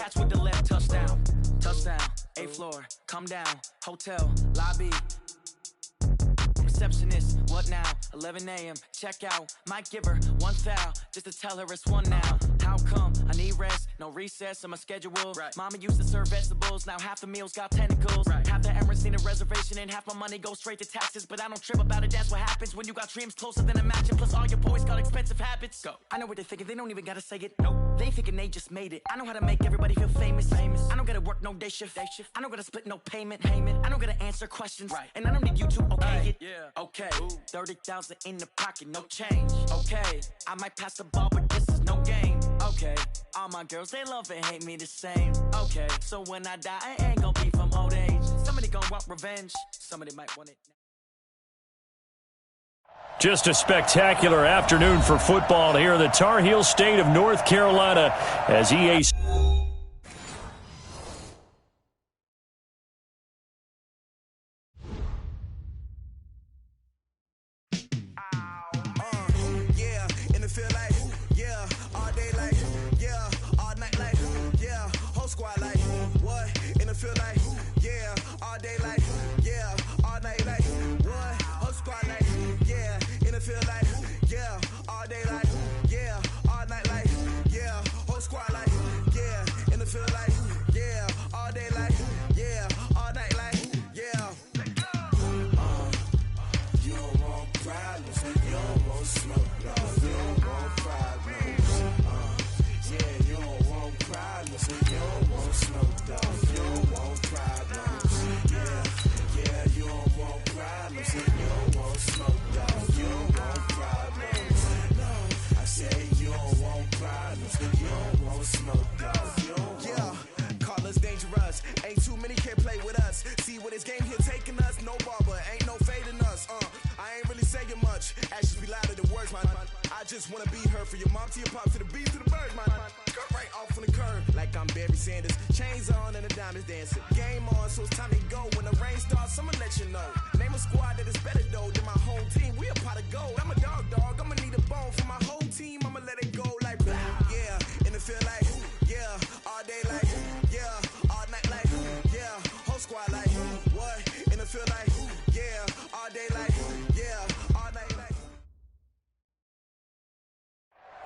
catch with the left. Touchdown, touchdown, 8th floor, come down, hotel, lobby. Receptionist, what now? 11 a.m., check out. Might give her one foul, just to tell her it's one now. How come? I need rest, no recess in my schedule. Right. Mama used to serve vegetables, now half the meals got tentacles. Right. Half the Emirates need a reservation and half my money goes straight to taxes. But I don't trip about it, that's what happens when you got dreams closer than a match. And plus all your boys got expensive habits. Go. I know what they're thinking, they don't even gotta say it. Nope. They thinking they just made it. I know how to make everybody feel famous. I don't gotta work no day shift. I don't gotta split no payment. I don't gotta answer questions. Right. And I don't need you to okay it. Yeah. Okay, 30,000 in the pocket, no change. Okay, I might pass the ball, but this is no game. Okay, all my girls, they love and hate me the same. Okay, so when I die, I ain't gonna be from old age. Somebody gonna want revenge, somebody might want it. Just a spectacular afternoon for football here in the Tar Heel state of North Carolina as EA...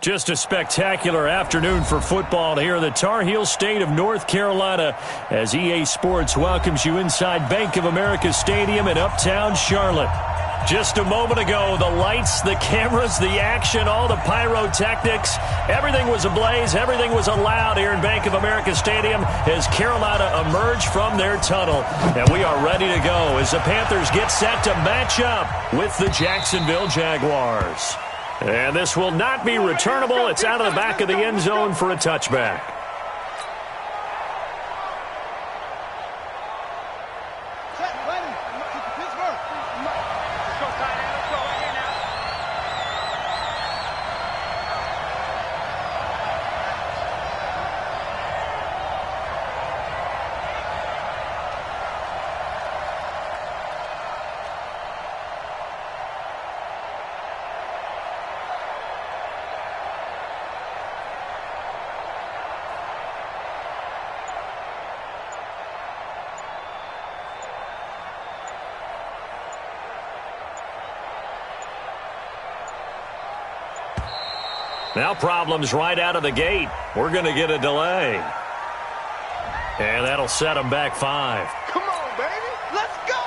Just a spectacular afternoon for football here in the Tar Heel state of North Carolina as EA Sports welcomes you inside Bank of America Stadium in Uptown Charlotte. Just a moment ago, the lights, the cameras, the action, all the pyrotechnics, everything was ablaze, everything was allowed here in Bank of America Stadium as Carolina emerged from their tunnel. And we are ready to go as the Panthers get set to match up with the Jacksonville Jaguars. And this will not be returnable. It's out of the back of the end zone for a touchback. Now problems right out of the gate. We're going to get a delay. And that'll set them back 5. Come on, baby. Let's go.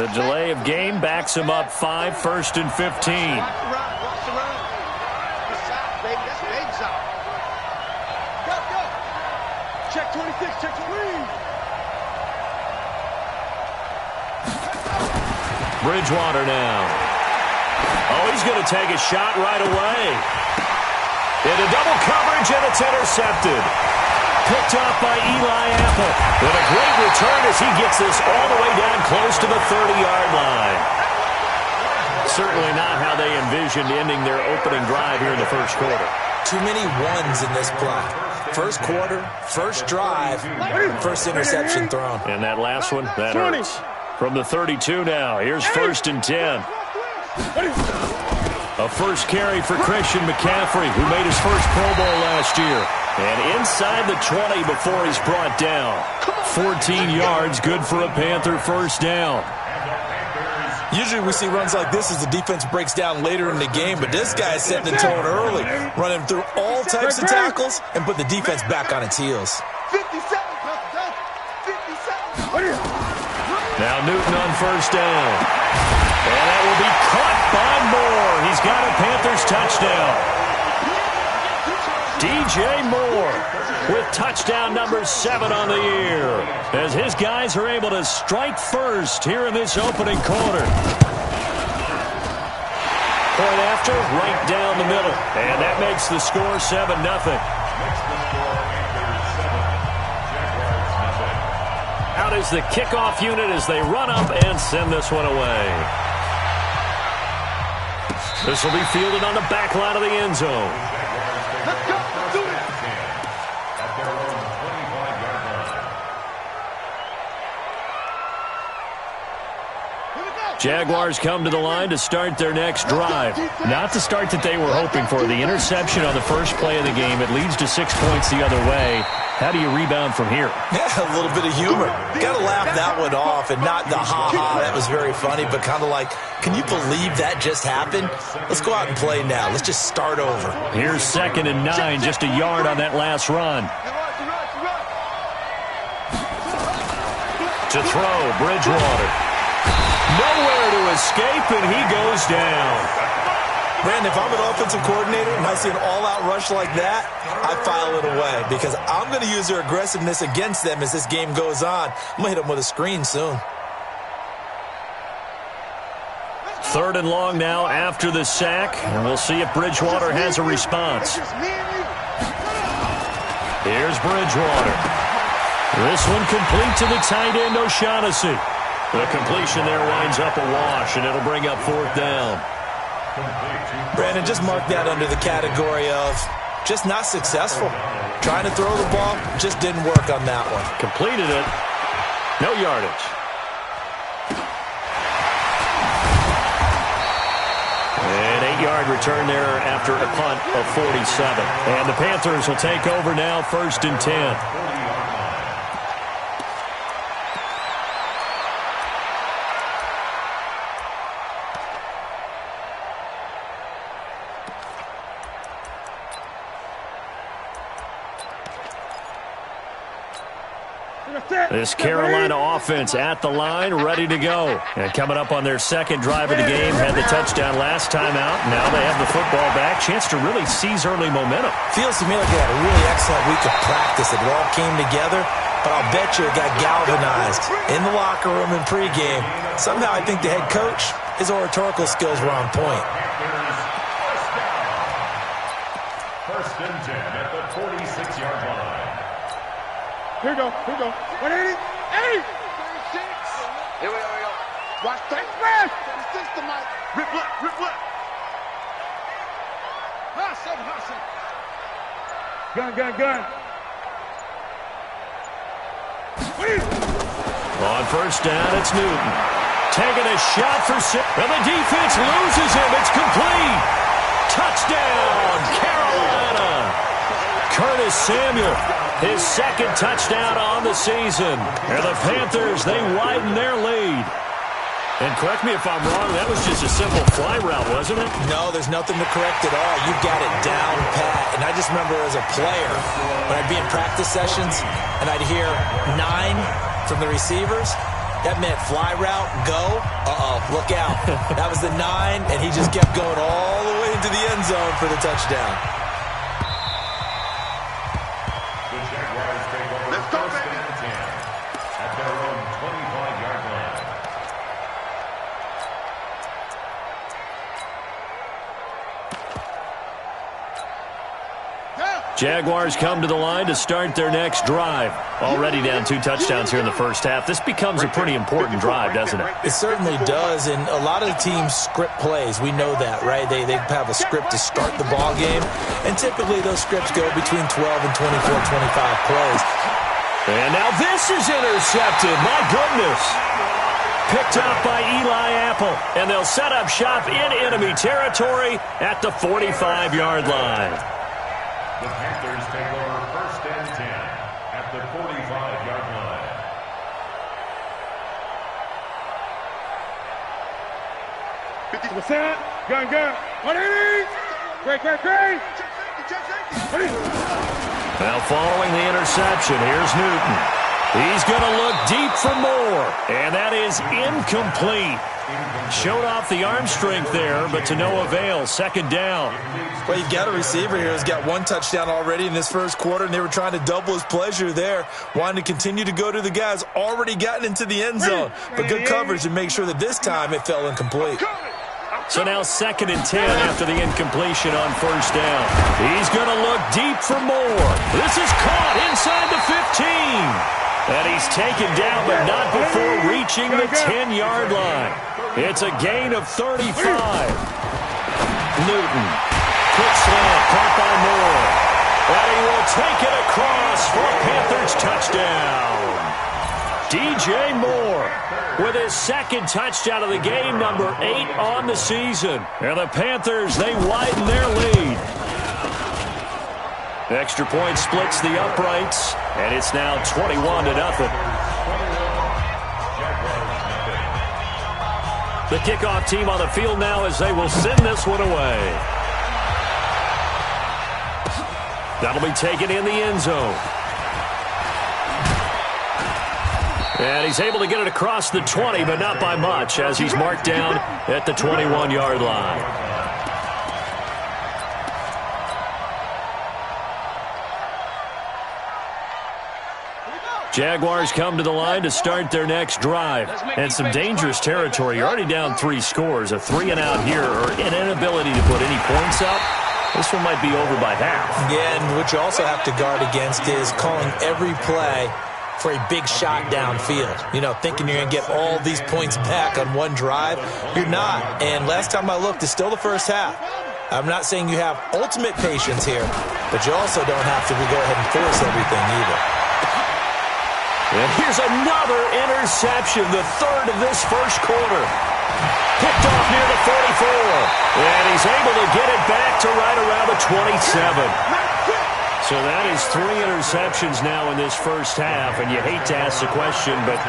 The delay of game backs him up 5, 1st and 15. Watch the run. Watch the run. That's south, baby. That's big south. Go, go. Check 26. Check 20. Bridgewater now. Oh, he's going to take a shot right away. Into double coverage, and it's intercepted. Picked off by Eli Apple. With a great return as he gets this all the way down close to the 30-yard line. Certainly not how they envisioned ending their opening drive here in the first quarter. Too many ones in this play. First quarter, first drive, first interception thrown. And that last one, that hurts. From the 32 now, here's 1st and 10. A first carry for Christian McCaffrey, who made his first Pro Bowl last year. And inside the 20 before he's brought down. 14 yards, good for a Panther first down. Usually we see runs like this as the defense breaks down later in the game, but this guy is setting the tone early, running through all types of tackles and put the defense back on its heels. 57. Now Newton on first down. And that will be caught by Moore. He's got a Panthers touchdown. DJ Moore with touchdown number 7 on the year, as his guys are able to strike first here in this opening quarter. Point after, right down the middle. And that makes the score 7-0. Out is the kickoff unit as they run up and send this one away. This will be fielded on the back line of the end zone. Let's go. Let's do it. Jaguars come to the line to start their next drive. Not the start that they were hoping for. The interception on the first play of the game. It leads to 6 points the other way. How do you rebound from here? Yeah, a little bit of humor. Got to laugh that one off, and not the ha-ha, that was very funny, but kind of like, can you believe that just happened? Let's go out and play now. Let's just start over. Here's 2nd and 9, just a yard on that last run. To throw, Bridgewater. Nowhere to escape, and he goes down. Brandon, if I'm an offensive coordinator and I see an all-out rush like that, I file it away because I'm going to use their aggressiveness against them as this game goes on. I'm going to hit them with a screen soon. 3rd and long now after the sack, and we'll see if Bridgewater has a response. Here's Bridgewater. This one complete to the tight end, O'Shaughnessy. The completion there winds up a wash, and it'll bring up 4th down. Brandon, just mark that under the category of just not successful. Trying to throw the ball, just didn't work on that one. Completed it. No yardage. An 8-yard return there after a punt of 47. And the Panthers will take over now, 1st and 10. This Carolina offense at the line, ready to go. And coming up on their 2nd drive of the game, had the touchdown last time out. Now they have the football back. Chance to really seize early momentum. Feels to me like they had a really excellent week of practice. It all came together, but I'll bet you it got galvanized in the locker room in pregame. Somehow I think the head coach, his oratorical skills were on point. 1st and 10 at the 46-yard line. Here we go. 180. 80. 36. Here we go. Watch 36. 36 to Mike. Rip left. Hot seven. Gun. On 1st down, it's Newton. Taking a shot for 6. And the defense loses him. It's complete. Touchdown, Carolina. Curtis Samuel, his 2nd touchdown on the season. And the Panthers, they widen their lead. And correct me if I'm wrong, that was just a simple fly route, wasn't it? No, there's nothing to correct at all. You got it down pat. And I just remember as a player, when I'd be in practice sessions and I'd hear 9 from the receivers, that meant fly route, go. Look out. That was the 9, and he just kept going all the way into the end zone for the touchdown. Let's go, baby. At their own 25-yard line. Jaguars come to the line to start their next drive. Already down 2 touchdowns here in the first half. This becomes a pretty important drive, doesn't it? It certainly does, and a lot of the teams script plays. We know that, right? They have a script to start the ball game, and typically those scripts go between 12 and 24, 25 plays. And now this is intercepted. My goodness. picked up by Eli Apple, and they'll set up shop in enemy territory at the 45-yard line. The Panthers take over 1st and 10 at the 45-yard line. Gun. 180. Great. Now following the interception, here's Newton. He's going to look deep for more, and that is incomplete. Showed off the arm strength there, but to no avail. 2nd down. Well, you've got a receiver here who's got 1 touchdown already in this first quarter, and they were trying to double his pleasure there, wanting to continue to go to the guys already gotten into the end zone. But good coverage to make sure that this time it fell incomplete. So now 2nd and 10 after the incompletion on 1st down. He's going to look deep for more. This is caught inside the 15. And he's taken down, but not before reaching the 10-yard line. It's a gain of 35. Newton. Quick slant, caught by Moore. And he will take it across for a Panthers touchdown. DJ Moore with his 2nd touchdown of the game, number 8 on the season. And the Panthers, they widen their lead. Extra point splits the uprights, and it's now 21-0. The kickoff team on the field now as they will send this one away. That'll be taken in the end zone. And he's able to get it across the 20, but not by much, as he's marked down at the 21-yard line. Jaguars come to the line to start their next drive. And some dangerous territory. You're already down 3 scores. A 3-and-out here, or an inability to put any points up. This one might be over by half. Yeah, and what you also have to guard against is calling every play for a big shot downfield. You know, thinking you're going to get all these points back on one drive. You're not. And last time I looked, it's still the first half. I'm not saying you have ultimate patience here, but you also don't have to go ahead and force everything either. And here's another interception, the 3rd of this first quarter. Picked off near the 44. And he's able to get it back to right around the 27. So that is 3 interceptions now in this first half, and you hate to ask the question, but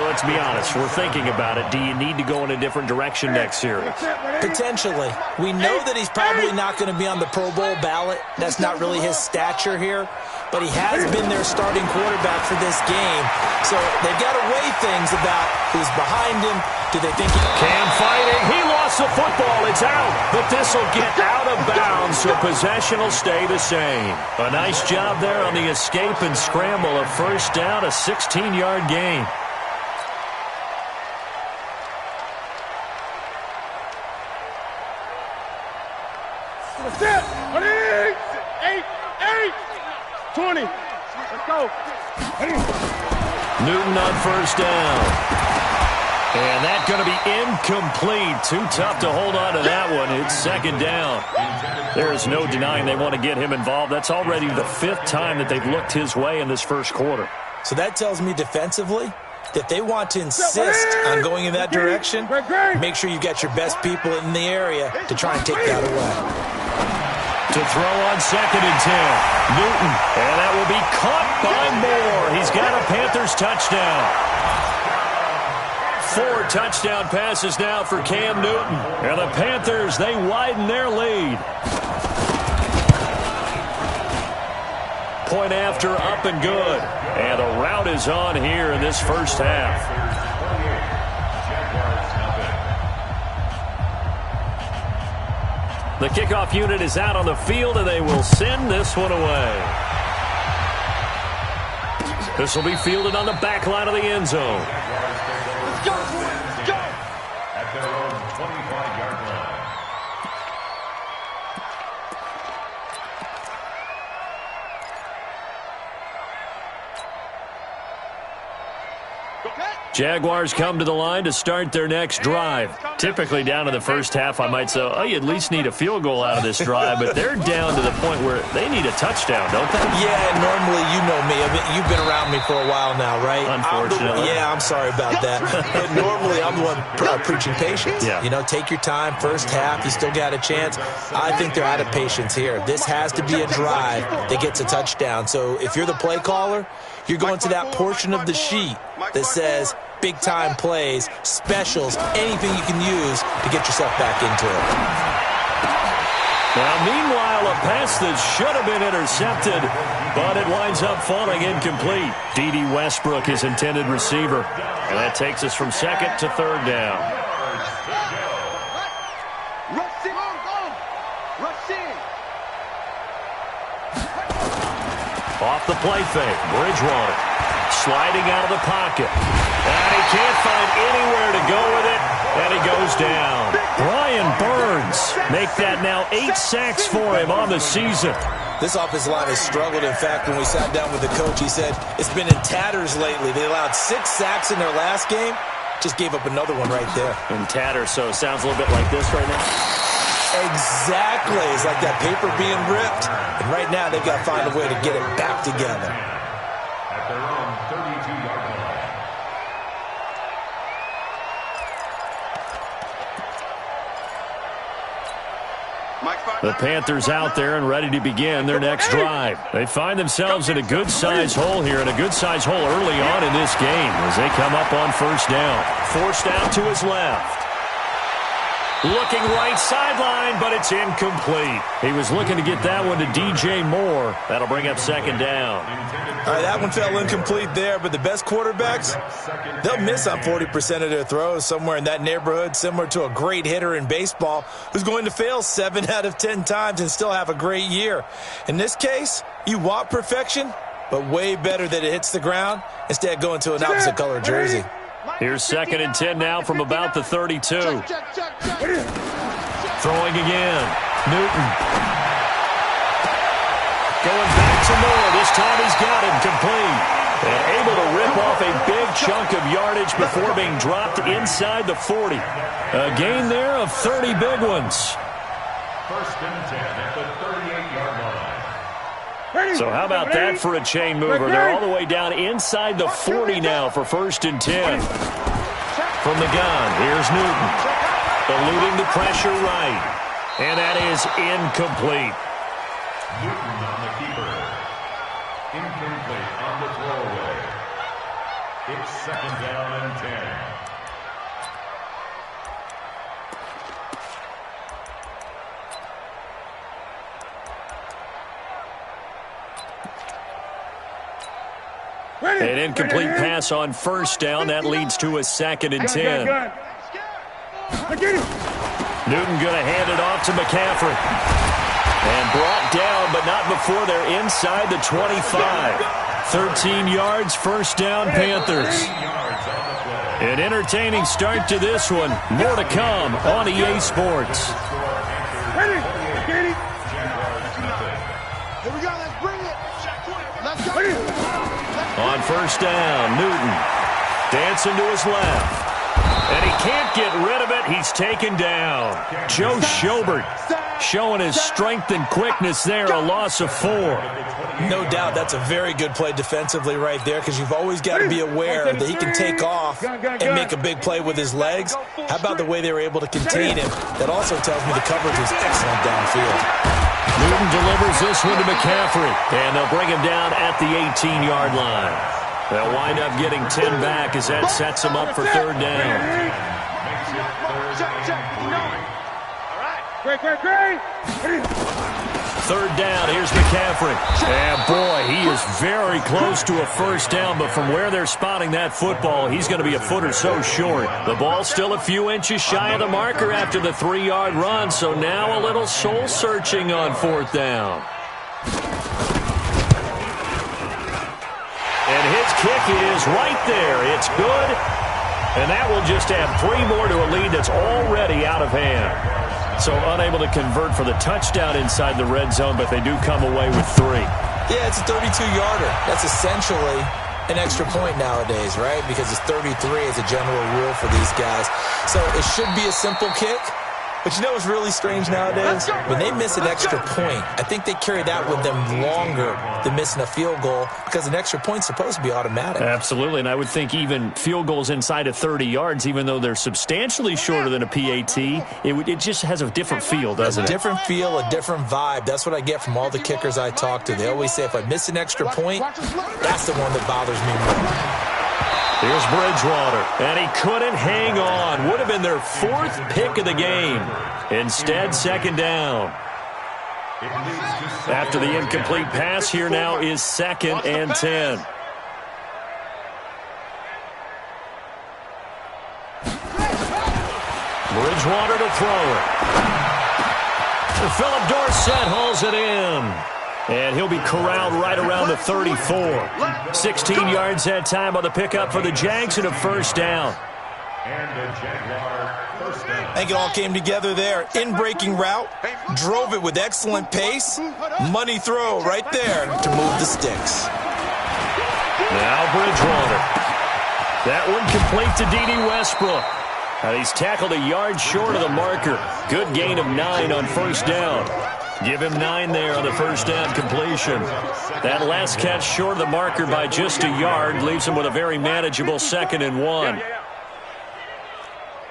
let's be honest, we're thinking about it. Do you need to go in a different direction next series? Potentially. We know that he's probably not going to be on the Pro Bowl ballot. That's not really his stature here, but he has been their starting quarterback for this game. So they've got to weigh things about who's behind him. Do they think he... Cam fighting. He lost the football. It's out. But this will get out of bounds, so possession will stay the same. A nice job there on the escape and scramble. A 1st down, a 16-yard gain. Set. 8. 20. Let's go. Newton on 1st down. And that's going to be incomplete. Too tough to hold on to that one. It's 2nd down. There is no denying they want to get him involved. That's already the 5th time that they've looked his way in this first quarter. So that tells me defensively that they want to insist on going in that direction. Make sure you've got your best people in the area to try and take that away. To throw on 2nd and 10. Newton. And that will be caught by Moore. He's got a Panthers touchdown. 4 touchdown passes now for Cam Newton. And the Panthers, they widen their lead. Point after, up and good. And the route is on here in this first half. The kickoff unit is out on the field, and they will send this one away. This will be fielded on the back line of the end zone. Let's go. At their own 25-yard line. Jaguars come to the line to start their next drive. Typically down to the first half, I might say, oh, you at least need a field goal out of this drive, but they're down to the point where they need a touchdown, don't they? Yeah, normally, you know me. I mean, you've been around me for a while now, right? Unfortunately. I'm sorry about that. But normally, I'm the one preaching patience. Yeah. You know, take your time. First half, you still got a chance. I think they're out of patience here. This has to be a drive that gets a touchdown. So if you're the play caller, you're going to that portion of the sheet that says big-time plays, specials, anything you can use to get yourself back into it. Now, meanwhile, a pass that should have been intercepted, but it winds up falling incomplete. D.D. Westbrook, his intended receiver. And that takes us from second to third down. Off the play fake, Bridgewater sliding out of the pocket. And he can't find anywhere to go with it, and he goes down. Brian Burns make that now 8 sacks for him on the season. This offensive line has struggled. In fact, when we sat down with the coach, he said it's been in tatters lately. They allowed 6 sacks in their last game. Just gave up another one right there. In tatters, so it sounds a little bit like this right now. Exactly. It's like that paper being ripped. And right now, they've got to find a way to get it back together. At their own 32-yard line. The Panthers out there and ready to begin their next drive. They find themselves in a good-sized hole here, and a good-sized hole early on in this game as they come up on first down. Forced out to his left. Looking right sideline, but it's incomplete. He was looking to get that one to DJ Moore. That'll bring up second down. All right, that one fell incomplete there, but the best quarterbacks, they'll miss on 40% of their throws, somewhere in that neighborhood, similar to a great hitter in baseball who's going to fail 7 out of 10 times and still have a great year. In this case, you want perfection, but way better that it hits the ground instead of going to an opposite color jersey. Here's second and 10 now from about the 32. Throwing again. Newton. Going back to Moore. This time he's got him complete. And able to rip off a big chunk of yardage before being dropped inside the 40. A gain there of 30 big ones. First and 10 at the 38-yard line. So how about that for a chain mover? They're all the way down inside the 40 now for first and 10. From the gun, here's Newton. Eluding the pressure right. And that is incomplete. Newton on the keeper. Incomplete on the throwaway. It's second down and 10. An incomplete pass on first down. That leads to a second and 10. Newton going to hand it off to McCaffrey. And brought down, but not before they're inside the 25. 13 yards, first down, Panthers. An entertaining start to this one. More to come on EA Sports. Here we go, let's bring it. Let's go. On first down, Newton dancing to his left. And he can't get rid of it. He's taken down. Joe Schobert showing his strength and quickness there, a loss of 4. No doubt that's a very good play defensively right there, because you've always got to be aware that he can take off and make a big play with his legs. How about the way they were able to contain him? That also tells me the coverage was excellent downfield. Newton delivers this one to McCaffrey, and they'll bring him down at the 18-yard line. They'll wind up getting 10 back as that sets them up for third down. Third down, here's McCaffrey. And boy, he is very close to a first down, but from where they're spotting that football, he's going to be a foot or so short. The ball still a few inches shy of the marker after the 3-yard run, so now a little soul-searching on fourth down. And his kick is right there. It's good, and that will just add 3 more to a lead that's already out of hand. So unable to convert for the touchdown inside the red zone, but they do come away with 3. Yeah, it's a 32-yarder. That's essentially an extra point nowadays, right? Because it's 33 as a general rule for these guys. So it should be a simple kick. But you know what's really strange nowadays? When they miss an extra point, I think they carry that with them longer than missing a field goal because an extra point's supposed to be automatic. Absolutely, and I would think even field goals inside of 30 yards, even though they're substantially shorter than a PAT, it just has a different feel, doesn't it? A different feel, a different vibe. That's what I get from all the kickers I talk to. They always say if I miss an extra point, that's the one that bothers me more. Here's Bridgewater, and he couldn't hang on. Would have been their 4th pick of the game. Instead, second down. After the incomplete pass, here now is 2nd and 10. Bridgewater to throw it. Philip Dorsett hauls it in. And he'll be corralled right around the 34. 16 yards that time on the pickup for the Jags and a first down. I think it all came together there. In-breaking route, drove it with excellent pace. Money throw right there to move the sticks. Now Bridgewater. That one complete to D.D. Westbrook. He's tackled a yard short of the marker. Good gain of 9 on first down. Give him 9 there on the first down completion. That last catch short of the marker by just a yard leaves him with a very manageable 2nd and 1.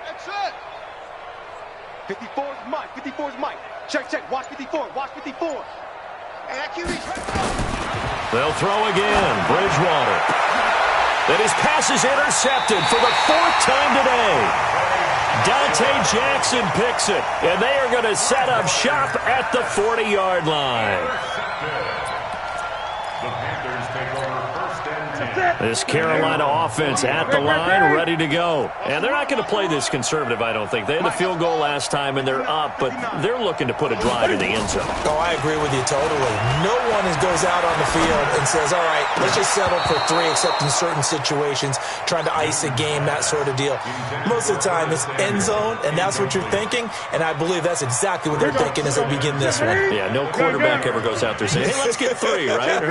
That's it. 54's Mike. 54's Mike. Check. Watch 54. Watch 54. And that QB's right. They'll throw again. Bridgewater. And his pass is intercepted for the 4th time today. Dante Jackson picks it, and they are going to set up shop at the 40-yard line. This Carolina offense at the line, ready to go. And they're not going to play this conservative, I don't think. They had the field goal last time, and they're up, but they're looking to put a drive in the end zone. Oh, I agree with you totally. No one goes out on the field and says, all right, let's just settle for 3, except in certain situations, trying to ice a game, that sort of deal. Most of the time, it's end zone, and that's what you're thinking, and I believe that's exactly what they're thinking as they begin this one. Yeah, no quarterback ever goes out there saying, hey, let's get 3, right?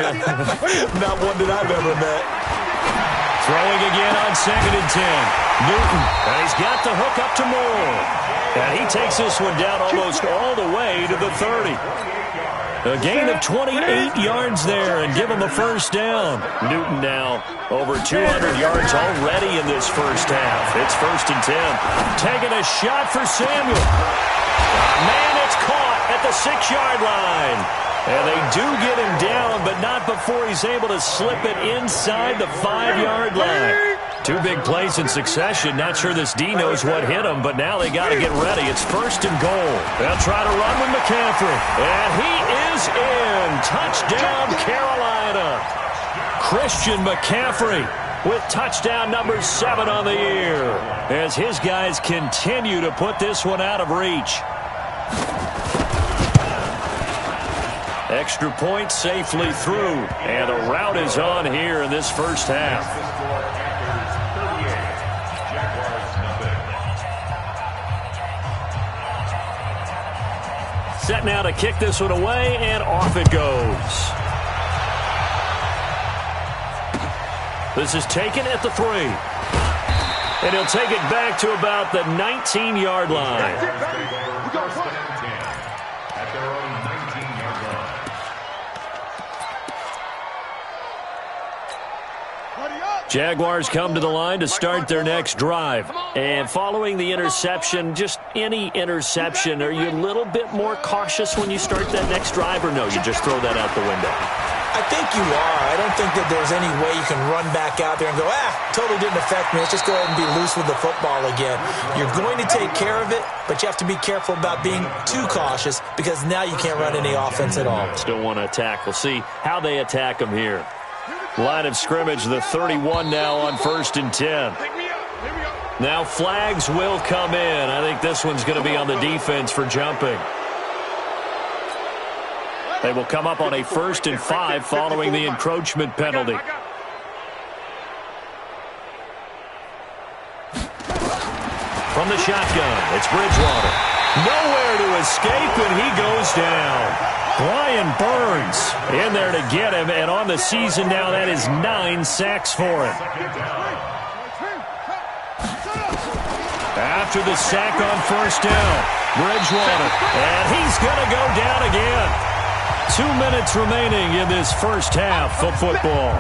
Not one that I've ever met. Throwing again on 2nd and 10. Newton, and he's got the hook up to Moore. And he takes this one down almost all the way to the 30. A gain of 28 yards there and give him a first down. Newton now over 200 yards already in this first half. It's 1st and 10. Taking a shot for Samuel. Man, it's caught at the 6-yard line. And they do get him down, but not before he's able to slip it inside the 5-yard line. 2 big plays in succession. Not sure this D knows what hit him, but now they got to get ready. It's 1st and goal. They'll try to run with McCaffrey. And he is in. Touchdown, Carolina. Christian McCaffrey with touchdown number 7 on the year as his guys continue to put this one out of reach. Extra point safely through, and a rout is on here in this first half. Set now to kick this one away, and off it goes. This is taken at the 3. And he'll take it back to about the 19-yard line. Jaguars come to the line to start their next drive. And following the interception, just any interception, are you a little bit more cautious when you start that next drive, or no, you just throw that out the window? I think you are. I don't think that there's any way you can run back out there and go, totally didn't affect me. Let's just go ahead and be loose with the football again. You're going to take care of it, but you have to be careful about being too cautious because now you can't run any offense at all. Still want to attack. We'll see how they attack them here. Line of scrimmage, the 31 now on 1st and 10. Now flags will come in. I think this one's going to be on the defense for jumping. They will come up on a 1st and 5 following the encroachment penalty. From the shotgun, it's Bridgewater. Nowhere to escape, and he goes down. Brian Burns in there to get him, and on the season now, that is 9 sacks for him. After the sack on first down, Bridgewater, and he's going to go down again. 2 minutes remaining in this first half of football.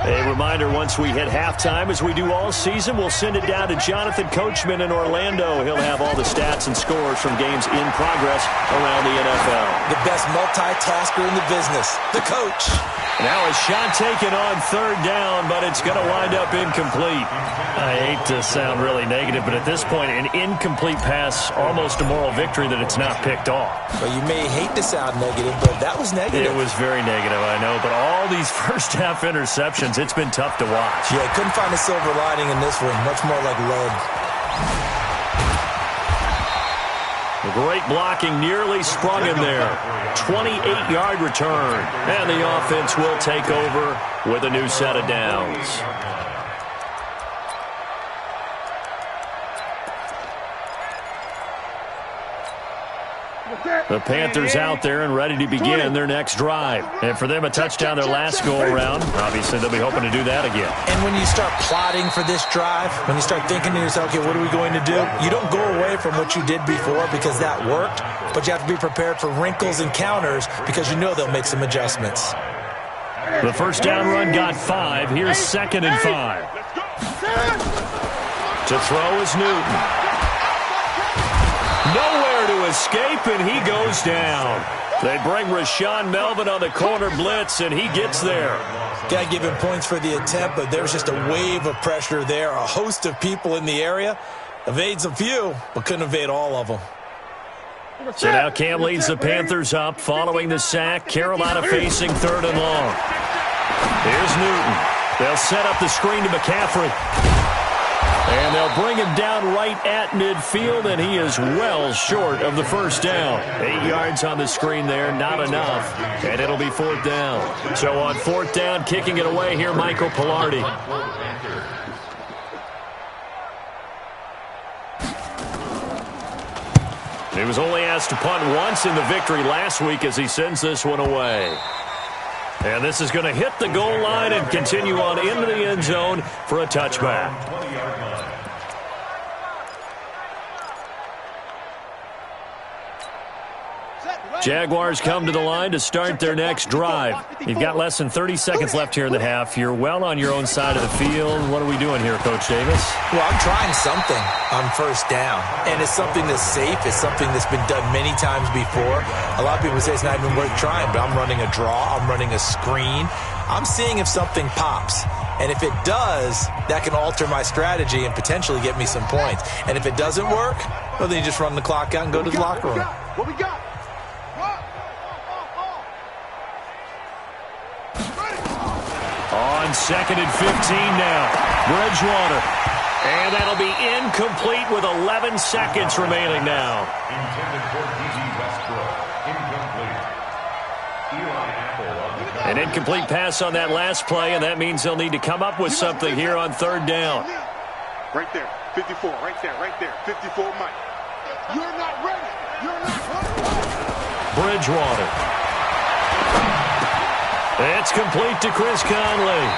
A reminder, once we hit halftime, as we do all season, we'll send it down to Jonathan Coachman in Orlando. He'll have all the stats and scores from games in progress around the NFL. The best multitasker in the business, the coach. Now a shot taken on third down, but it's going to wind up incomplete. I hate to sound really negative, but at this point, an incomplete pass, almost a moral victory that it's not picked off. Well, you may hate to sound negative, but that was negative. It was very negative, I know, but all these first-half interceptions, it's been tough to watch. Yeah, couldn't find a silver lining in this one. Much more like lead. The great blocking nearly sprung him there. 28-yard return. And the offense will take over with a new set of downs. The Panthers out there and ready to begin their next drive. And for them, a touchdown their last go-around. Obviously, they'll be hoping to do that again. And when you start plotting for this drive, when you start thinking to yourself, okay, what are we going to do? You don't go away from what you did before because that worked, but you have to be prepared for wrinkles and counters because you know they'll make some adjustments. The first down run got 5. Here's 2nd and 5. To throw is Newton. Nowhere to escape, and he goes down. They bring Rashawn Melvin on the corner blitz, and he gets there. Got to give him points for the attempt, but there's just a wave of pressure there. A host of people in the area. Evades a few, but couldn't evade all of them. So now Cam leads the Panthers up following the sack. Carolina facing 3rd and long. Here's Newton. They'll set up the screen to McCaffrey. And they'll bring him down right at midfield, and he is well short of the first down. 8 yards on the screen there, not enough, and it'll be 4th down. So on 4th down, kicking it away here, Michael Pilardi. He was only asked to punt once in the victory last week as he sends this one away. And this is going to hit the goal line and continue on into the end zone for a touchback. Jaguars come to the line to start their next drive. You've got less than 30 seconds left here in the half. You're well on your own side of the field. What are we doing here, Coach Davis? Well, I'm trying something on first down, and it's something that's safe. It's something that's been done many times before. A lot of people say it's not even worth trying, but I'm running a draw. I'm running a screen. I'm seeing if something pops. And if it does, that can alter my strategy and potentially get me some points. And if it doesn't work, well, then you just run the clock out and go to the locker room. What we got? On 2nd and 15 now. Bridgewater. And that'll be incomplete with 11 seconds remaining now. Intended for D.G. Westbrook. Incomplete. Eli Apple. An incomplete pass on that last play, and that means they'll need to come up with something here on 3rd down. Right there. 54. Right there. Right there. 54, Mike. You're not ready. You're not ready. Bridgewater. It's complete to Chris Conley.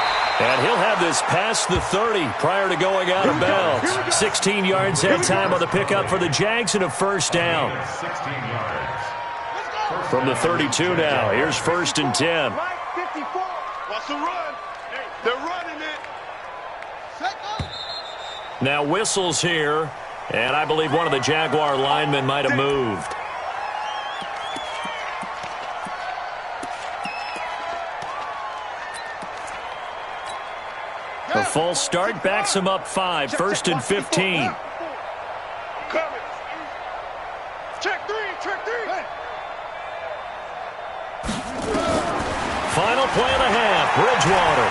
And he'll have this past the 30 prior to going out of bounds. 16 yards that time on the pickup for the Jags and a first down. 16 yards. From the 32 now. Here's 1st and 10. Mike, 54. What's the run? They're running it. Now whistles here. And I believe one of the Jaguar linemen might have moved. A false start backs him up 5. 1st and 15. Coming. Check 3. Check 3. Final play of the half. Bridgewater.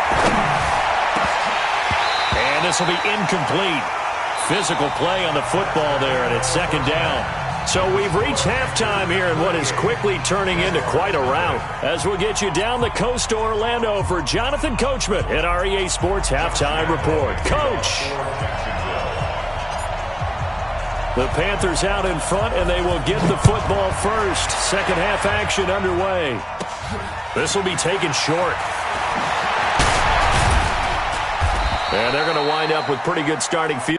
And this will be incomplete. Physical play on the football there, and it's 2nd down. So we've reached halftime here in what is quickly turning into quite a rout. As we'll get you down the coast to Orlando for Jonathan Coachman at our EA Sports Halftime Report. Coach! The Panthers out in front, and they will get the football first. Second half action underway. This will be taken short. And they're going to wind up with pretty good starting field.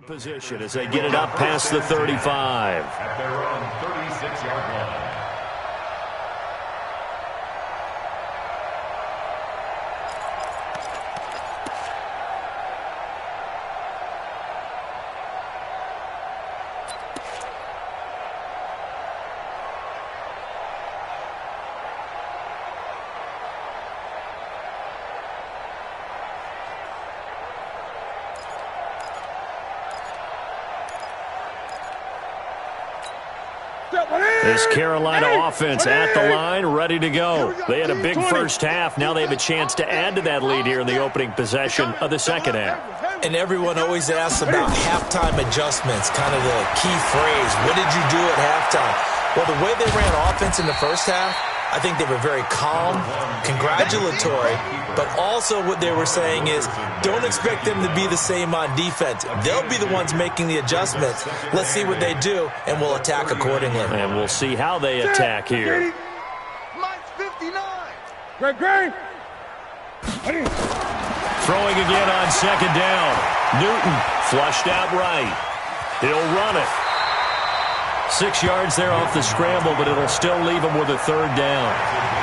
Position as they get it up past the 35. At their own 36-yard line. This Carolina offense at the line, ready to go. They had a big first half. Now they have a chance to add to that lead here in the opening possession of the second half. And everyone always asks about halftime adjustments, kind of the key phrase. What did you do at halftime? Well, the way they ran offense in the first half, I think they were very calm, congratulatory, but also what they were saying is don't expect them to be the same on defense. They'll be the ones making the adjustments. Let's see what they do, and we'll attack accordingly. And we'll see how they attack here. Mike's 59. Great. Throwing again on second down. Newton flushed out right. He'll run it. 6 yards there off the scramble, but it'll still leave him with a third down.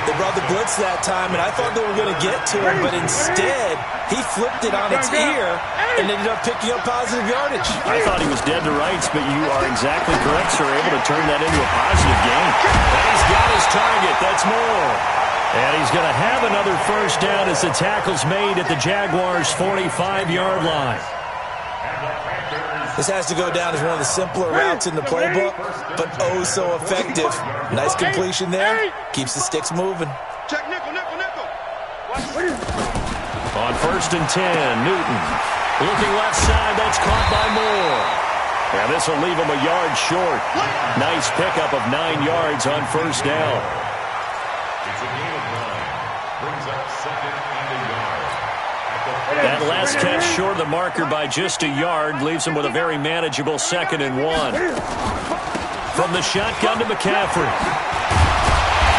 They brought the blitz that time, and I thought they were going to get to him, but instead he flipped it on its ear and ended up picking up positive yardage. I thought he was dead to rights, but you are exactly correct, sir. Able to turn that into a positive gain. And he's got his target. That's more. And he's going to have another first down as the tackle's made at the Jaguars' 45-yard line. This has to go down as one of the simpler routes in the playbook, but oh so effective. Nice completion there. Keeps the sticks moving. Check nickel. On 1st and 10, Newton. Looking left side, that's caught by Moore. And this will leave him a yard short. Nice pickup of 9 yards on first down. It's a gain of 9. Brings up second and a yard. That last catch short of the marker by just a yard leaves him with a very manageable 2nd and 1. From the shotgun to McCaffrey.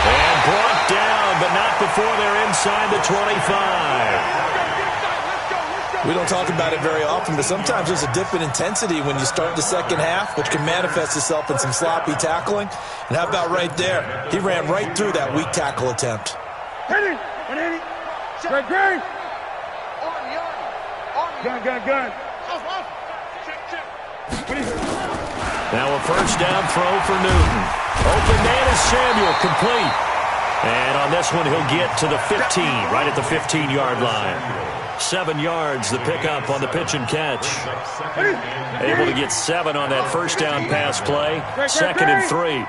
And brought down, but not before they're inside the 25. We don't talk about it very often, but sometimes there's a dip in intensity when you start the second half, which can manifest itself in some sloppy tackling. And how about right there? He ran right through that weak tackle attempt. Great. Gun. Now a first down throw for Newton. Open man is Samuel, complete. And on this one, he'll get to the 15, right at the 15-yard line. 7 yards, the pickup on the pitch and catch. Able to get 7 on that first down pass play. 2nd and 3.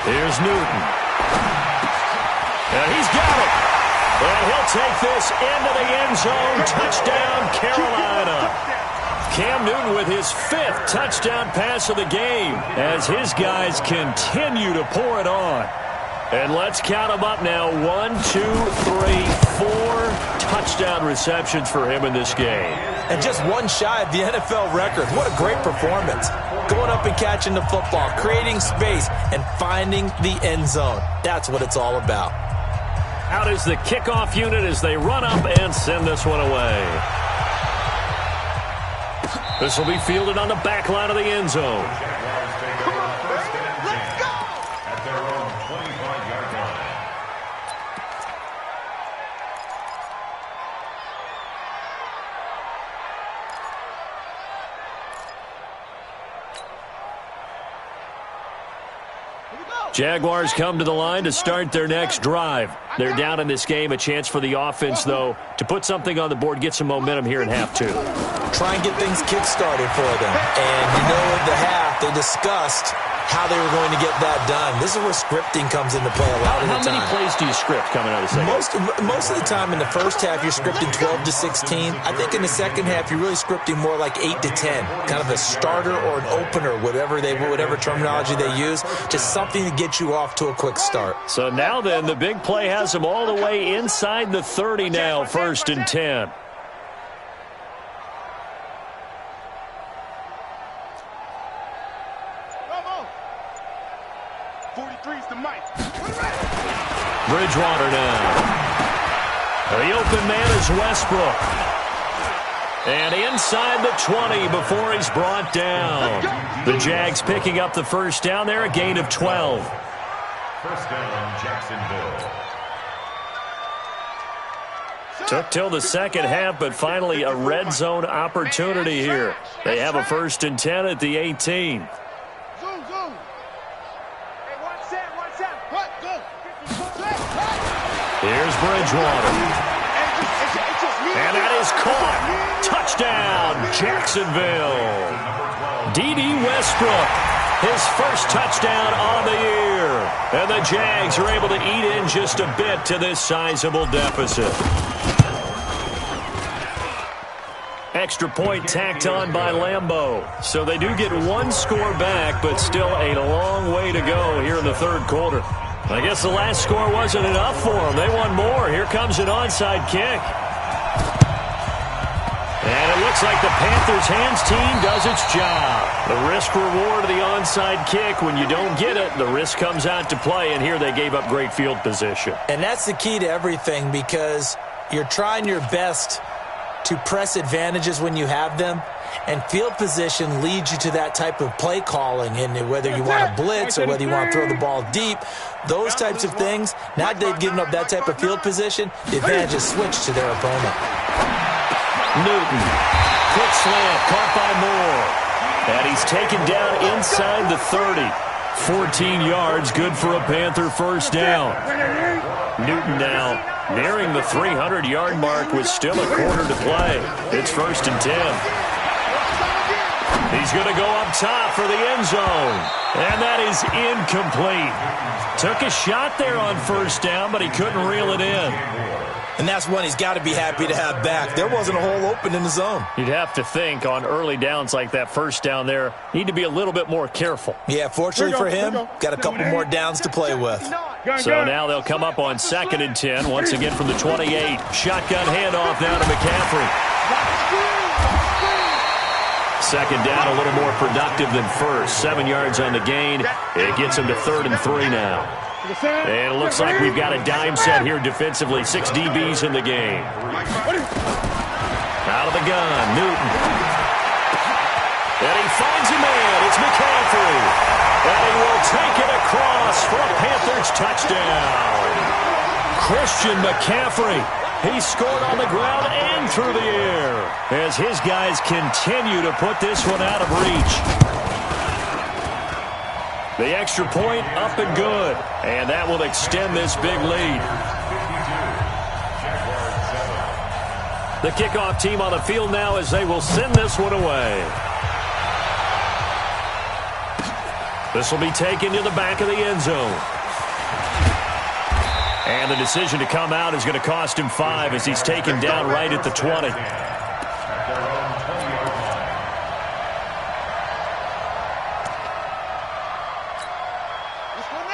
Here's Newton. And he's got it. And he'll take this into the end zone. Touchdown, Carolina. Cam Newton with his 5th touchdown pass of the game as his guys continue to pour it on. And let's count them up now. 1, 2, 3, 4 touchdown receptions for him in this game. And just one shy of the NFL record. What a great performance. Going up and catching the football, creating space, and finding the end zone. That's what it's all about. Out is the kickoff unit as they run up and send this one away. This will be fielded on the back line of the end zone. At their own 25-yard line. Jaguars come to the line to start their next drive. They're down in this game. A chance for the offense, though, to put something on the board, get some momentum here in half 2. Try and get things kick-started for them. And in the half, they discussed how they were going to get that done. This is where scripting comes into play a lot of the time. How many plays do you script coming out of the second? Most of the time in the first half, you're scripting 12 to 16. I think in the second half, you're really scripting more like 8 to 10. Kind of a starter or an opener, whatever terminology they use. Just something to get you off to a quick start. So now then, the big play has them all the way inside the 30 now, 1st and 10. Bridgewater now. The open man is Westbrook. And inside the 20 before he's brought down. The Jags picking up the first down there, a gain of 12. First down, Jacksonville. Took till the second half, but finally a red zone opportunity here. They have a 1st and 10 at the 18. Here's Bridgewater. And that is caught. Touchdown, Jacksonville. D.D. Westbrook, his first touchdown on the year. And the Jags are able to eat in just a bit to this sizable deficit. Extra point tacked on by Lambeau. So they do get one score back, but still a long way to go here in the third quarter. I guess the last score wasn't enough for them. They want more. Here comes an onside kick. And it looks like the Panthers' hands team does its job. The risk-reward of the onside kick, when you don't get it, the risk comes out to play, and here they gave up great field position. And that's the key to everything, because you're trying your best to press advantages when you have them, and field position leads you to that type of play calling, and whether you want to blitz or whether you want to throw the ball deep, those types of things. Now that they've given up that type of field position, the advantage is switched to their opponent. Newton, quick slant, caught by Moore, and he's taken down inside the 30. 14 yards, good for a Panther first down. Newton now nearing the 300-yard mark with still a quarter to play. It's 1st and 10. He's going to go up top for the end zone. And that is incomplete. Took a shot there on first down, but he couldn't reel it in. And that's one he's got to be happy to have back. There wasn't a hole open in the zone. You'd have to think on early downs like that first down there, need to be a little bit more careful. Yeah, fortunately for him, got a couple more downs to play with. So now they'll come up on 2nd and 10, once again from the 28. Shotgun handoff now to McCaffrey. Second down, a little more productive than first. 7 yards on the gain. It gets him to 3rd and 3 now. And it looks like we've got a dime set here defensively. 6 DBs in the game. Out of the gun, Newton. And he finds a man. It's McCaffrey. And he will take it across for a Panthers touchdown. Christian McCaffrey. He scored on the ground and through the air as his guys continue to put this one out of reach. The extra point up and good, and that will extend this big lead. The kickoff team on the field now as they will send this one away. This will be taken to the back of the end zone. And the decision to come out is going to cost him 5 as he's taken down right at the 20.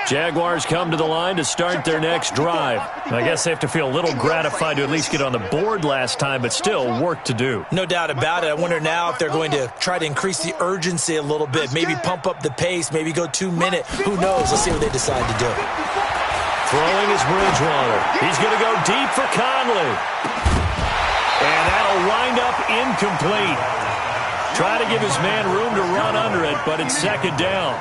Jaguars come to the line to start their next drive. I guess they have to feel a little gratified to at least get on the board last time, but still work to do. No doubt about it. I wonder now if they're going to try to increase the urgency a little bit, maybe pump up the pace, maybe go 2-minute. Who knows? Let's see what they decide to do. Throwing is Bridgewater. He's going to go deep for Conley. And that'll wind up incomplete. Try to give his man room to run under it, but it's second down.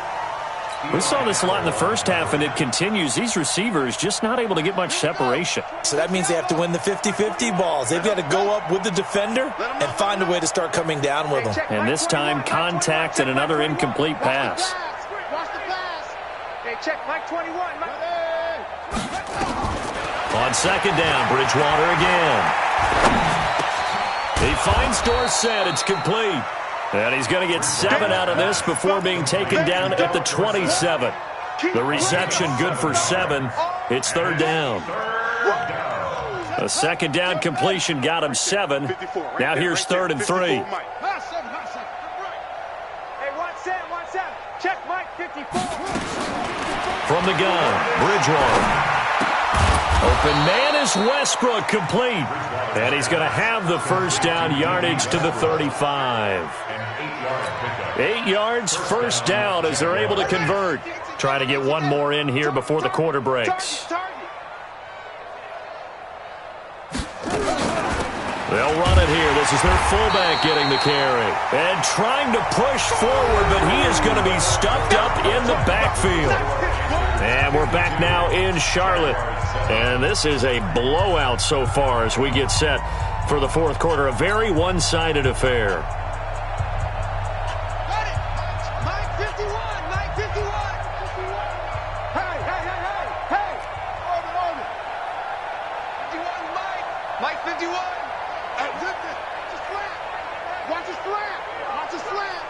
We saw this a lot in the first half, and it continues. These receivers just not able to get much separation. So that means they have to win the 50-50 balls. They've got to go up with the defender and find a way to start coming down with them. And this time, contact and another incomplete pass. check. Mike 21. On second down, Bridgewater again. He finds Dorsett. It's complete. And he's going to get 7 out of this before being taken down at the 27. The reception good for 7. It's third down. A second down completion got him 7. Now here's 3rd and 3. Hey, watch Sam. Check Mike 54. From the gun, Bridgewater. Open man is Westbrook, complete. And he's going to have the first down, yardage to the 35. 8 yards, first down as they're able to convert. Try to get one more in here before the quarter breaks. They'll run it here. This is their fullback getting the carry. And trying to push forward, but he is going to be stuffed up in the backfield. And we're back now in Charlotte. And this is a blowout so far as we get set for the fourth quarter. A very one-sided affair. Mike 51. Hey. Hold it. 51, Mike 51. Watch his slant.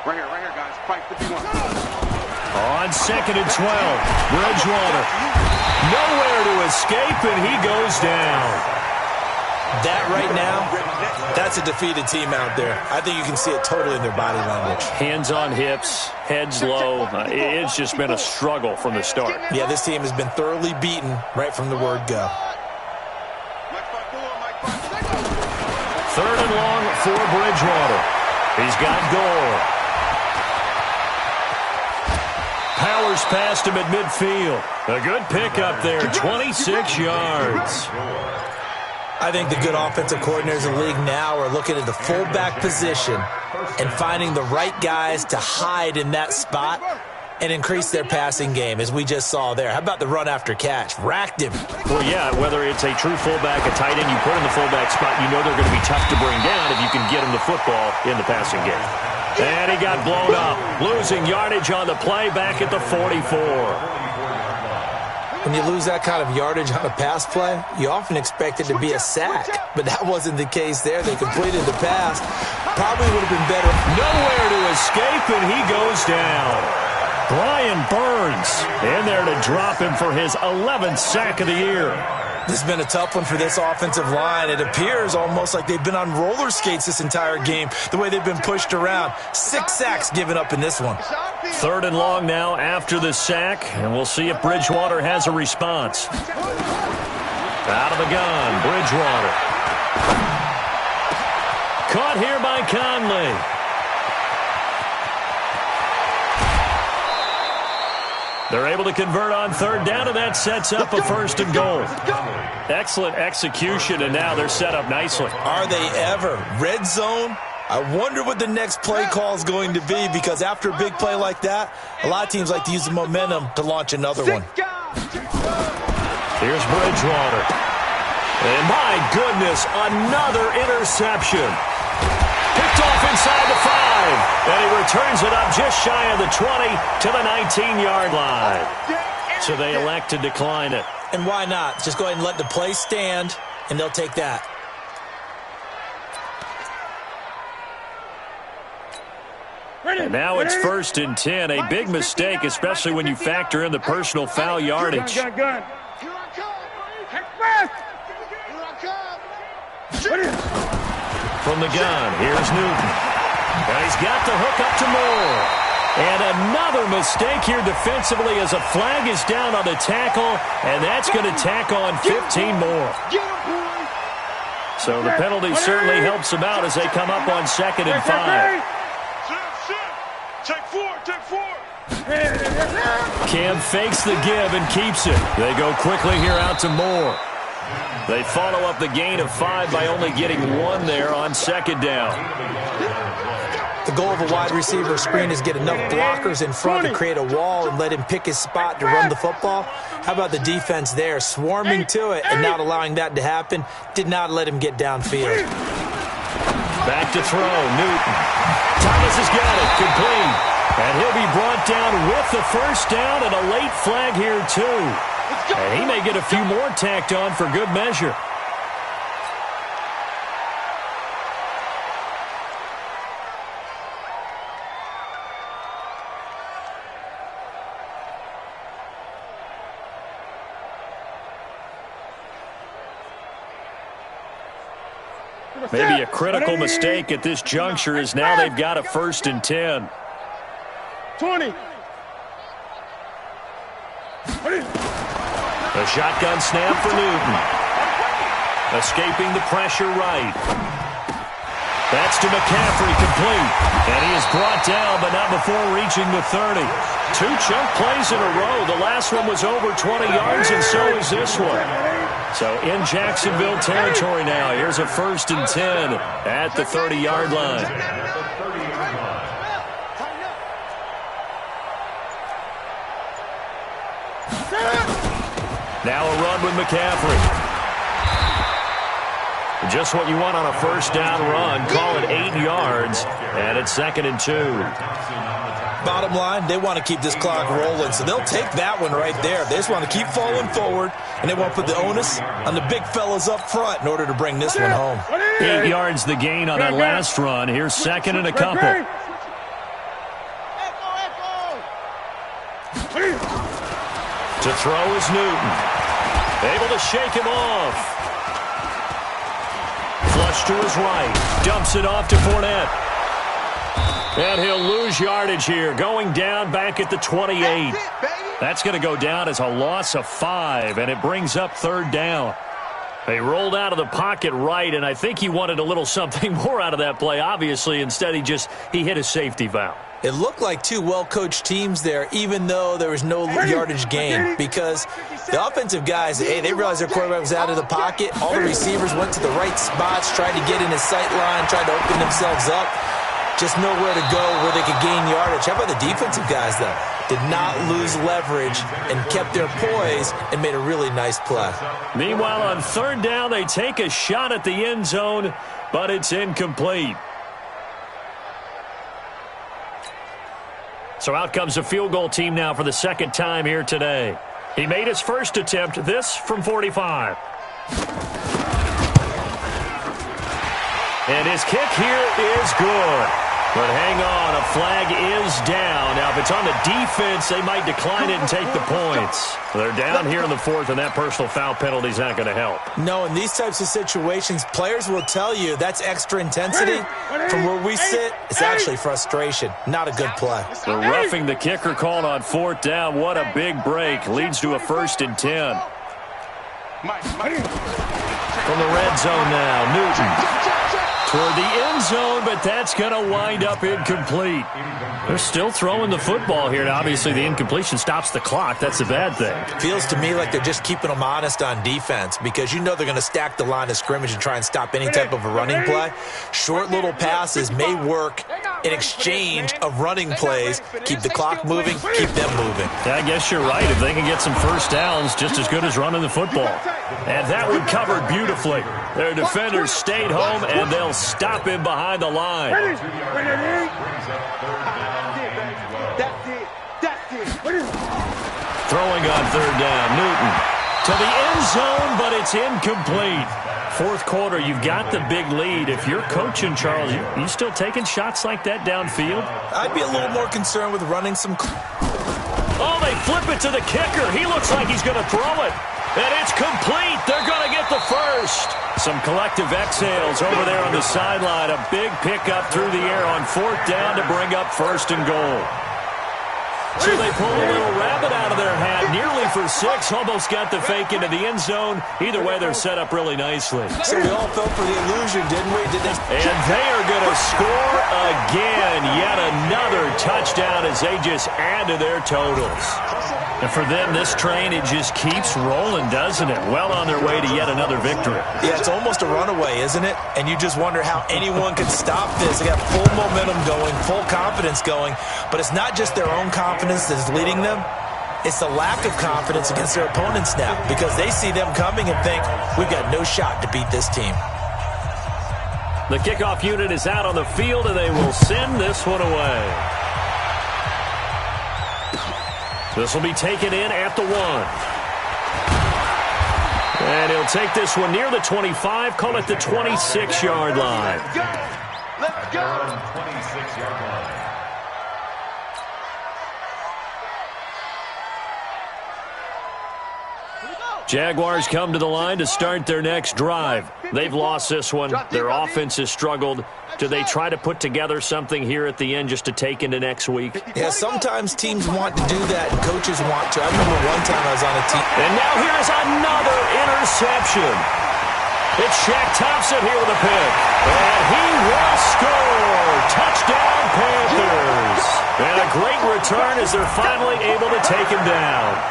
Right here, guys. Mike 51. On 2nd and 12, Bridgewater. Nowhere to escape, and he goes down. That right now, that's a defeated team out there. I think you can see it totally in their body language. Hands on hips, heads low. It's just been a struggle from the start. Yeah, this team has been thoroughly beaten right from the word go. 3rd and long for Bridgewater. He's got Gore. Powers past him at midfield. A good pickup there, 26 yards. I think the good offensive coordinators in the league now are looking at the fullback position and finding the right guys to hide in that spot and increase their passing game, as we just saw there. How about the run after catch? Racked him. Well, yeah, whether it's a true fullback, a tight end, you put in the fullback spot, you know they're going to be tough to bring down if you can get them the football in the passing game. And he got blown up, losing yardage on the play back at the 44. When you lose that kind of yardage on a pass play, you often expect it to be a sack. But that wasn't the case there. They completed the pass. Probably would have been better. Nowhere to escape, and he goes down. Brian Burns in there to drop him for his 11th sack of the year. This has been a tough one for this offensive line. It appears almost like they've been on roller skates this entire game, the way they've been pushed around. 6 sacks given up in this one. 3rd and long now after the sack, and we'll see if Bridgewater has a response. Out of the gun, Bridgewater. Caught here by Conley. They're able to convert on 3rd down, and that sets up a 1st and goal. Excellent execution, and now they're set up nicely. Are they ever? Red zone? I wonder what the next play call is going to be, because after a big play like that, a lot of teams like to use the momentum to launch another one. Here's Bridgewater. And my goodness, another interception. Picked off inside the 5. And he returns it up just shy of the 20 to the 19-yard line. So they elect to decline it. And why not? Just go ahead and let the play stand, and they'll take that. And now it's 1st and 10. A big mistake, especially when you factor in the personal foul yardage. Gun. Here I come. From the gun, here's Newton. And he's got the hook up to Moore. And another mistake here defensively as a flag is down on the tackle, and that's going to tack on 15 more. So the penalty certainly helps them out as they come up on 2nd and 5. Take 4. Cam fakes the give and keeps it. They go quickly here out to Moore. They follow up the gain of 5 by only getting 1 there on 2nd down. The goal of a wide receiver screen is get enough blockers in front to create a wall and let him pick his spot to run the football. How about the defense there, swarming to it and not allowing that to happen? Did not let him get downfield. Back to throw, Newton. Thomas has got it, complete. And he'll be brought down with the first down and a late flag here, too. And he may get a few more tacked on for good measure. Maybe a critical mistake at this juncture is now they've got a 1st and 10. 20. A shotgun snap for Newton. Escaping the pressure right. That's to McCaffrey, complete. And he is brought down, but not before reaching the 30. 2 chunk plays in a row. The last one was over 20 yards, and so is this one. So in Jacksonville territory now. Here's a 1st and 10 at the 30-yard line. Now a run with McCaffrey. Just what you want on a 1st down run. Call it 8 yards, and it's 2nd and 2. Bottom line, they want to keep this clock rolling, so they'll take that one right there. They just want to keep falling forward, and they want to put the onus on the big fellas up front in order to bring this one home. 8 yards the gain on that last run. Here's 2nd and a couple. To throw is Newton. Able to shake him off. Flush to his right. Dumps it off to Fournette. And he'll lose yardage here. Going down back at the 28. That's going to go down as a loss of 5, and it brings up 3rd down. They rolled out of the pocket right, and I think he wanted a little something more out of that play. Obviously, instead he hit a safety valve. It looked like 2 well-coached teams there, even though there was no yardage gain, because the offensive guys, they realized their quarterback was out of the pocket. All the receivers went to the right spots, tried to get in his sight line, tried to open themselves up. Just nowhere to go where they could gain yardage. How about the defensive guys, though? Did not lose leverage and kept their poise and made a really nice play. Meanwhile, on 3rd down, they take a shot at the end zone, but it's incomplete. So out comes the field goal team now for the 2nd time here today. He made his first attempt, this from 45. And his kick here is good. But hang on, a flag is down. Now, if it's on the defense, they might decline it and take the points. They're down here in the 4th, and that personal foul penalty is not going to help. No, in these types of situations, players will tell you that's extra intensity. From where we sit, it's actually frustration. Not a good play. The roughing the kicker called on 4th down. What a big break. Leads to a 1st and 10. From the red zone now, Newton. Toward the end zone, but that's going to wind up incomplete. They're still throwing the football here. Now, obviously, the incompletion stops the clock. That's a bad thing. Feels to me like they're just keeping them honest on defense because you know they're going to stack the line of scrimmage and try and stop any type of a running play. Short little passes may work in exchange of running plays. Keep the clock moving, keep them moving. Yeah, I guess you're right. If they can get some 1st downs, just as good as running the football. And that one covered beautifully. Their defenders stayed home, and they'll stop him behind the line. Throwing on 3rd down, Newton. To the end zone, but it's incomplete. 4th quarter, you've got the big lead. If you're coaching, Charles, you still taking shots like that downfield? I'd be a little more concerned with running some... Oh, they flip it to the kicker. He looks like he's going to throw it. And it's complete. They're going to get the first. Some collective exhales over there on the sideline. A big pickup through the air on 4th down to bring up 1st and goal. So they pull a little rabbit out of their hat, nearly for 6, almost got the fake into the end zone. Either way, they're set up really nicely. So we all fell for the illusion, didn't we? And they are going to score again. Yet another touchdown as they just add to their totals. And for them, this train, it just keeps rolling, doesn't it? Well on their way to yet another victory. Yeah, it's almost a runaway, isn't it? And you just wonder how anyone could stop this. They got full momentum going, full confidence going. But it's not just their own confidence that's leading them. It's the lack of confidence against their opponents now because they see them coming and think, we've got no shot to beat this team. The kickoff unit is out on the field, and they will send this one away. This will be taken in at the 1. And he'll take this one near the 25, call it the 26-yard line. Let's go. 26-yard line. Jaguars come to the line to start their next drive. They've lost this one. Their offense has struggled. Do they try to put together something here at the end just to take into next week? Yeah, sometimes teams want to do that, and coaches want to. I remember one time I was on a team. And now here's another interception. It's Shaq Thompson here with a pick. And he will score. Touchdown, Panthers. And a great return as they're finally able to take him down.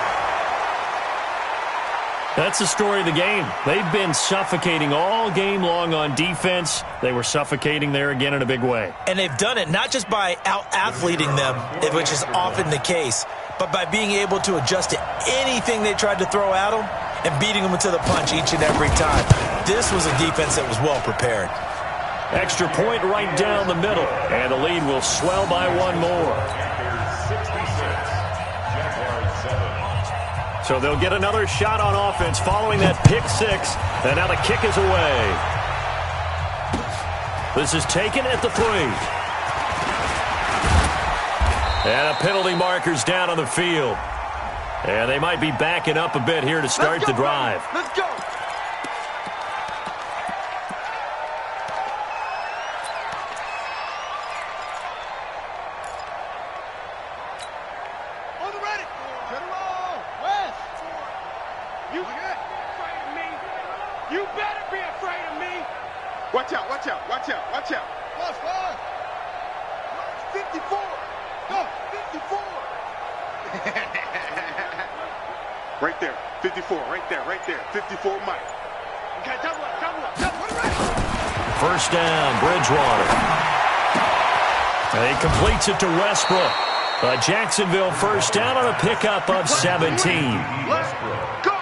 That's the story of the game. They've been suffocating all game long on defense. They were suffocating there again in a big way. And they've done it not just by out-athleting them, which is often the case, but by being able to adjust to anything they tried to throw at them and beating them to the punch each and every time. This was a defense that was well prepared. Extra point right down the middle, and the lead will swell by one more. 66, Jaguars 7. So they'll get another shot on offense following that pick six, and now the kick is away. This is taken at the 3. And a penalty marker's down on the field. And they might be backing up a bit here to start the drive. Let's go. On the ready. Get it on. West. You afraid of me? You better be afraid of me. Watch out, watch out, watch out, watch out. Plus 5. 54. Go, 54. Right there, 54, right there, 54 Mike. Okay, double up, right. First down, Bridgewater. And he completes it to Westbrook. Jacksonville first down on a pickup of 17. Let's go.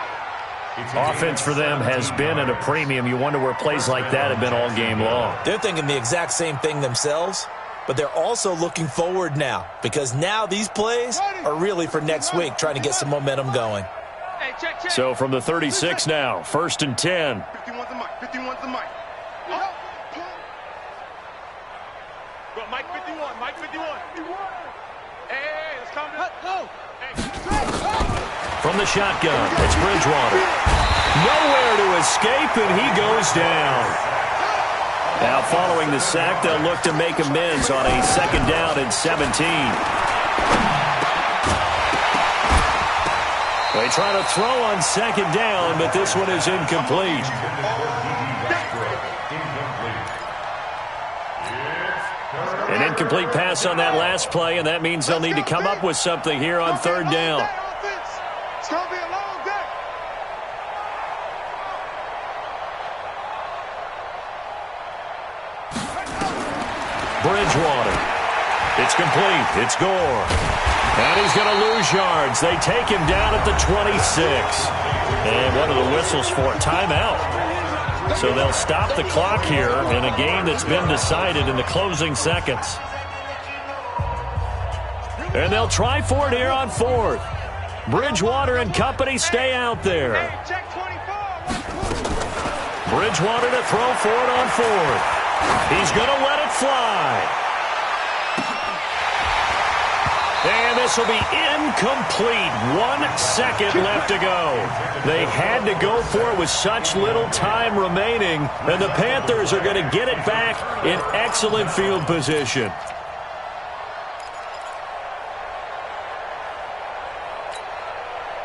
Offense for them has been at a premium. You wonder where plays like that have been all game long. They're thinking the exact same thing themselves, but they're also looking forward now because now these plays are really for next week, trying to get some momentum going. Hey, check. So from the 36 now, first and 10. 51's the mic, 51's the mic. Oh. Go, Mike 51, Mike 51. Hey, let's calm down. Go. From the shotgun, it's Bridgewater. Nowhere to escape, and he goes down. Now following the sack, they'll look to make amends on a second down and 17. They try to throw on second down, but this one is incomplete. An incomplete pass on that last play, and that means they'll need to come up with something here on third down. It's going to be a long day. Bridgewater. It's complete. It's Gore. And he's going to lose yards. They take him down at the 26. And what are the whistles for? Timeout. So they'll stop the clock here in a game that's been decided in the closing seconds. And they'll try for it here on fourth. Bridgewater and company stay out there. Bridgewater to throw for it on fourth. He's going to let it fly. And this will be incomplete. 1 second left to go. They had to go for it with such little time remaining, and the Panthers are going to get it back in excellent field position.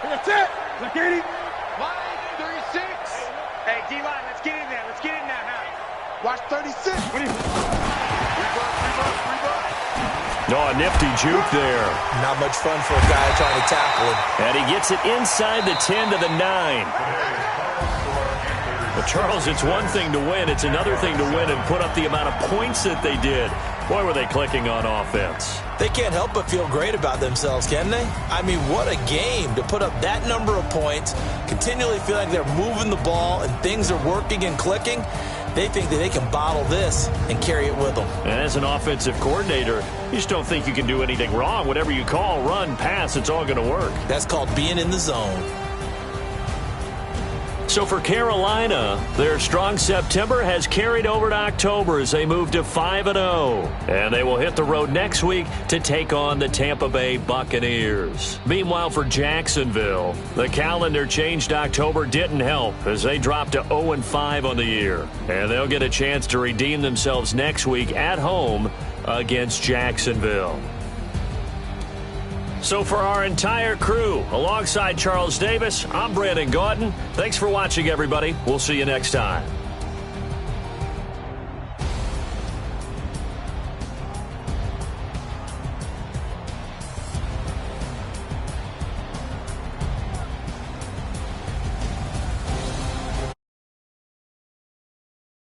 That's it. Look at him. Line 36. Hey, D-line, let's get in there. Let's get in there now. Watch 36. What do you... Reverse. No, a nifty juke there. Not much fun for a guy trying to tackle him. And he gets it inside the 10 to the 9. But, Charles, it's one thing to win. It's another thing to win and put up the amount of points that they did. Boy, were they clicking on offense. They can't help but feel great about themselves, can they? I mean, what a game to put up that number of points, continually feel like they're moving the ball and things are working and clicking. They think that they can bottle this and carry it with them. And as an offensive coordinator, you just don't think you can do anything wrong. Whatever you call, run, pass, it's all going to work. That's called being in the zone. So for Carolina, their strong September has carried over to October as they move to 5-0. And they will hit the road next week to take on the Tampa Bay Buccaneers. Meanwhile, for Jacksonville, the calendar change to October didn't help as they dropped to 0-5 on the year. And they'll get a chance to redeem themselves next week at home against Jacksonville. So for our entire crew, alongside Charles Davis, I'm Brandon Gautin. Thanks for watching, everybody. We'll see you next time.